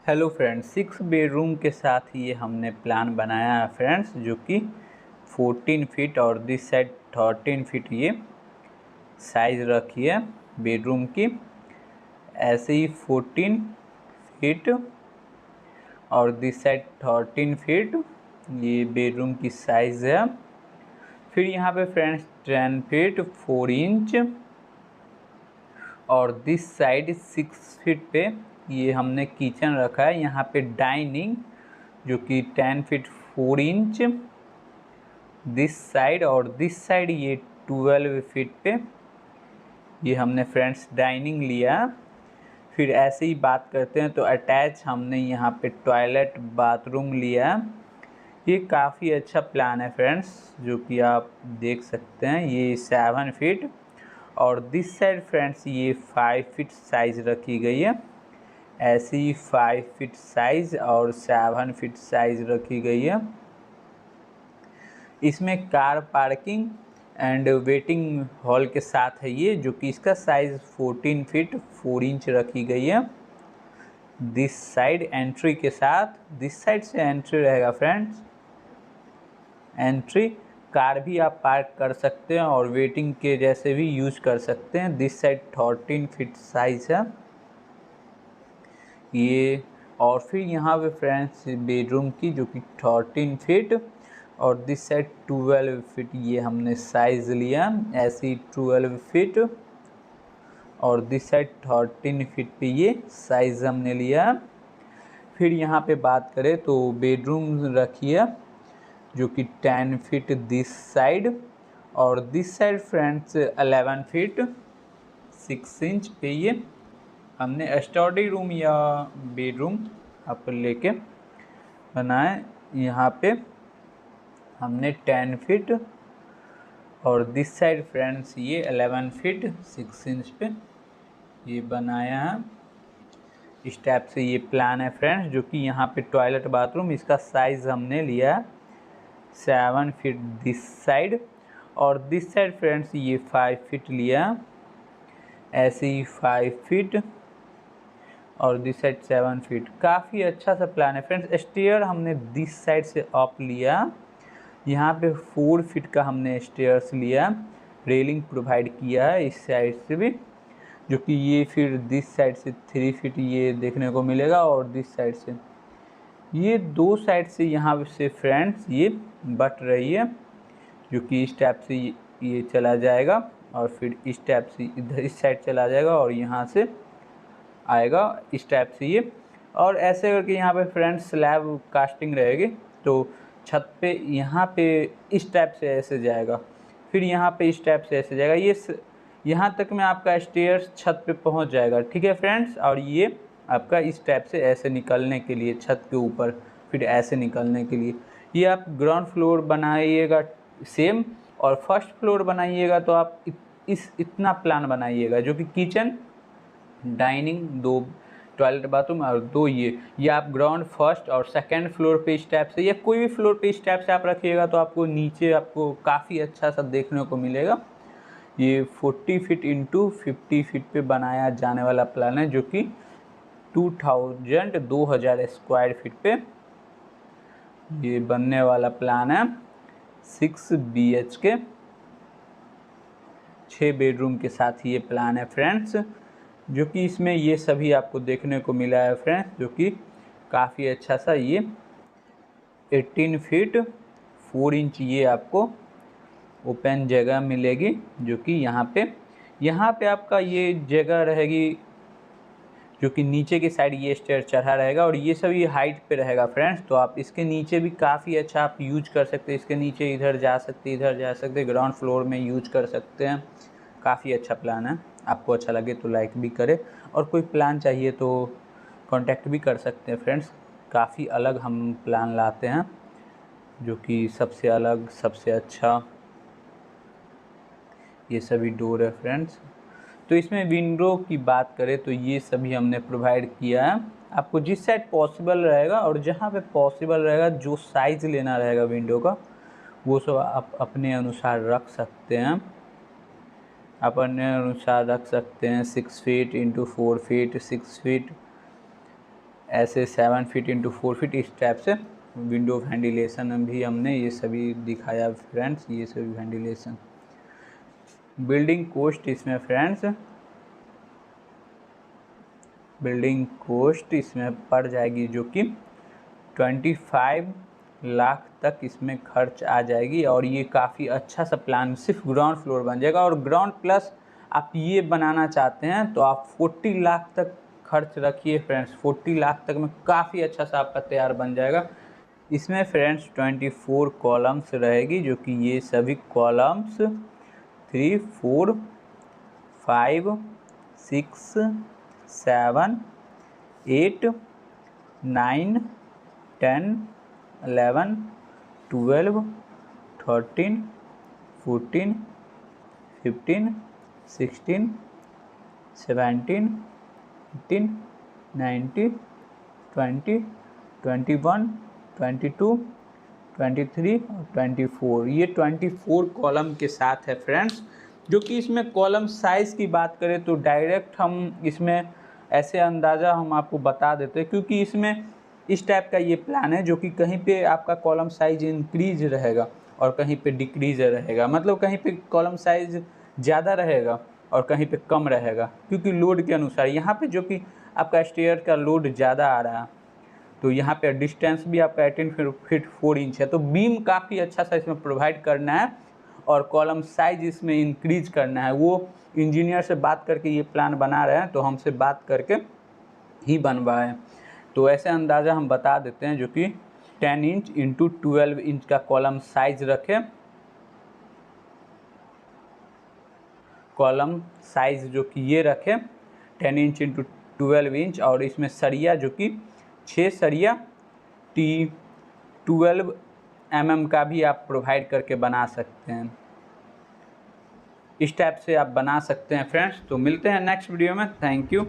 Hello friends, 6 bedroom के साथ ये हमने प्लान बनाया है फ्रेंड्स, जो कि 14 फीट और दिस साइड 13 फीट ये साइज़ रखी है बेडरूम की। ऐसे ही 14 फीट और दिस साइड 13 फीट ये बेडरूम की साइज़ है। फिर यहाँ पे फ्रेंड्स 10 फीट 4 इंच और दिस साइड 6 फीट पे ये हमने किचन रखा है। यहाँ पे डाइनिंग जो कि 10 फीट 4 इंच दिस साइड और दिस साइड ये 12 फीट पे ये हमने फ्रेंड्स डाइनिंग लिया। फिर ऐसे ही बात करते हैं तो अटैच हमने यहाँ पे टॉयलेट बाथरूम लिया। ये काफ़ी अच्छा प्लान है फ्रेंड्स, जो कि आप देख सकते हैं। ये 7 फीट और दिस साइड फ्रेंड्स ये 5 फीट साइज़ रखी गई है। ऐसी 5 फीट साइज़ और 7 फीट साइज़ रखी गई है। इसमें car parking and waiting hall के साथ है ये, जो कि इसका साइज़ 14 फीट 4 इंच रखी गई है। दिस साइड एंट्री के साथ, दिस साइड से एंट्री रहेगा फ्रेंड्स। एंट्री कार भी आप पार्क कर सकते हैं और वेटिंग के जैसे भी यूज कर सकते हैं। दिस साइड 13 फीट साइज़ है ये। और फिर यहाँ पे फ्रेंड्स बेडरूम की जो कि 13 फीट और दिस साइड 12 फीट ये हमने साइज़ लिया। ऐसी 12 फीट और दिस साइड 13 फीट पे ये साइज़ हमने लिया। फिर यहाँ पे बात करें तो बेडरूम रखिए जो कि 10 फीट दिस साइड और this side friends 11 feet 6 inch पे ये हमने स्टडी रूम या बेडरूम आप लेके बनाए। यहाँ पे हमने 10 फीट और दिस साइड फ्रेंड्स ये 11 फीट 6 इंच पे ये बनाया है। इस टाइप से ये प्लान है फ्रेंड्स, जो कि यहाँ पे टॉयलेट बाथरूम इसका साइज़ हमने लिया 7 फीट दिस साइड और दिस साइड फ्रेंड्स ये 5 फीट लिया। ऐसे ही 5 फीट और दिस साइड 7 फीट। काफ़ी अच्छा सा प्लान है फ्रेंड्स। स्टेयर हमने दिस साइड से अप लिया। यहाँ पे 4 फीट का हमने स्टेयर्स लिया। रेलिंग प्रोवाइड किया है इस साइड से भी, जो कि ये फिर दिस साइड से 3 फीट ये देखने को मिलेगा और दिस साइड से ये दो साइड से यहाँ से फ्रेंड्स ये बट रही है, जो कि इस टाइप से ये चला जाएगा और फिर इस टाइप से इधर इस साइड चला जाएगा और यहाँ से आएगा इस टाइप से ये। और ऐसे करके यहाँ पे फ्रेंड्स स्लैब कास्टिंग रहेगी, तो छत पे यहाँ पे इस टाइप से ऐसे जाएगा, फिर यहाँ पे इस टाइप से ऐसे जाएगा। ये यहाँ तक में आपका स्टेयर्स छत पे पहुँच जाएगा, ठीक है फ्रेंड्स। और ये आपका इस टाइप से ऐसे निकलने के लिए छत के ऊपर, फिर ऐसे निकलने के लिए ये आप ग्राउंड फ्लोर बनाइएगा सेम और फर्स्ट फ्लोर बनाइएगा तो आप इतना प्लान बनाइएगा, जो कि किचन डाइनिंग 2 टॉयलेट बाथरूम और 2 ये आप ग्राउंड फर्स्ट और सेकंड फ्लोर पे इस टाइप से या कोई भी फ्लोर पे इस टाइप से आप रखिएगा तो आपको नीचे आपको काफ़ी अच्छा सा देखने को मिलेगा। ये 40 फीट इंटू 50 फीट पे बनाया जाने वाला प्लान है, जो कि 2000 स्क्वायर फीट पे ये बनने वाला प्लान है। 6 BHK 6 बेडरूम के साथ ये प्लान है फ्रेंड्स, जो कि इसमें ये सभी आपको देखने को मिला है फ्रेंड्स, जो कि काफ़ी अच्छा सा ये 18 फीट 4 इंच ये आपको ओपन जगह मिलेगी, जो कि यहाँ पे आपका ये जगह रहेगी, जो कि नीचे की साइड ये स्टेयर चढ़ा रहेगा और ये सभी हाइट पे रहेगा फ्रेंड्स। तो आप इसके नीचे भी काफ़ी अच्छा आप यूज कर सकते हैं। इसके नीचे इधर जा सकते ग्राउंड फ्लोर में यूज कर सकते हैं। काफ़ी अच्छा प्लान है। आपको अच्छा लगे तो लाइक भी करें और कोई प्लान चाहिए तो कांटेक्ट भी कर सकते हैं फ्रेंड्स। काफ़ी अलग हम प्लान लाते हैं, जो कि सबसे अलग सबसे अच्छा ये सभी डोर है फ्रेंड्स। तो इसमें विंडो की बात करें तो ये सभी हमने प्रोवाइड किया है। आपको जिस साइड पॉसिबल रहेगा और जहाँ पे पॉसिबल रहेगा जो साइज़ लेना रहेगा विंडो का वो सब आप अपने अनुसार रख सकते हैं। रख सकते हैं 6 फीट इंटू 4 फीट 6 फीट ऐसे 7 फीट इंटू 4 फीट इस टाइप से विंडो वेंटिलेशन भी हमने ये सभी दिखाया फ्रेंड्स, ये सभी वेंटिलेशन। बिल्डिंग कोस्ट इसमें फ्रेंड्स, बिल्डिंग कोस्ट इसमें पड़ जाएगी जो कि 25 लाख तक इसमें खर्च आ जाएगी। और ये काफ़ी अच्छा सा प्लान, सिर्फ ग्राउंड फ्लोर बन जाएगा। और ग्राउंड प्लस आप ये बनाना चाहते हैं तो आप 40 लाख तक खर्च रखिए फ्रेंड्स। 40 लाख तक में काफ़ी अच्छा सा आपका तैयार बन जाएगा। इसमें फ्रेंड्स 24 कॉलम्स रहेगी, जो कि ये सभी कॉलम्स 3, 4, 5, 6, 7, 8, 9, 10, 11, 12, 13, 14, 15, 16, 17, 18, 19, 20, 21, 22, 23 और 24। ये 24 कॉलम के साथ है फ्रेंड्स। जो कि इसमें कॉलम साइज़ की बात करें तो डायरेक्ट हम इसमें ऐसे अंदाज़ा हम आपको बता देते हैं, क्योंकि इसमें इस टाइप का ये प्लान है जो कि कहीं पे आपका कॉलम साइज इंक्रीज रहेगा और कहीं पे डिक्रीज रहेगा। मतलब कहीं पे कॉलम साइज ज़्यादा रहेगा और कहीं पे कम रहेगा, क्योंकि लोड के अनुसार। यहाँ पे जो कि आपका स्टेयर का लोड ज़्यादा आ रहा है तो यहाँ पे डिस्टेंस भी आपका 18 फीट 4 इंच है। तो बीम काफ़ी अच्छा सा इसमें प्रोवाइड करना है और कॉलम साइज इसमें इंक्रीज करना है। वो इंजीनियर से बात करके ये प्लान बना रहे हैं, तो हमसे बात करके ही बनवाएं। तो ऐसे अंदाज़ा हम बता देते हैं, जो कि 10 इंच इंटू 12 इंच का कॉलम साइज रखें। कॉलम साइज जो कि ये रखें 10 इंच इंटू 12 इंच। और इसमें सरिया जो कि 6 सरिया T12 mm का भी आप प्रोवाइड करके बना सकते हैं। इस टाइप से आप बना सकते हैं फ्रेंड्स। तो मिलते हैं नेक्स्ट वीडियो में। Thank you.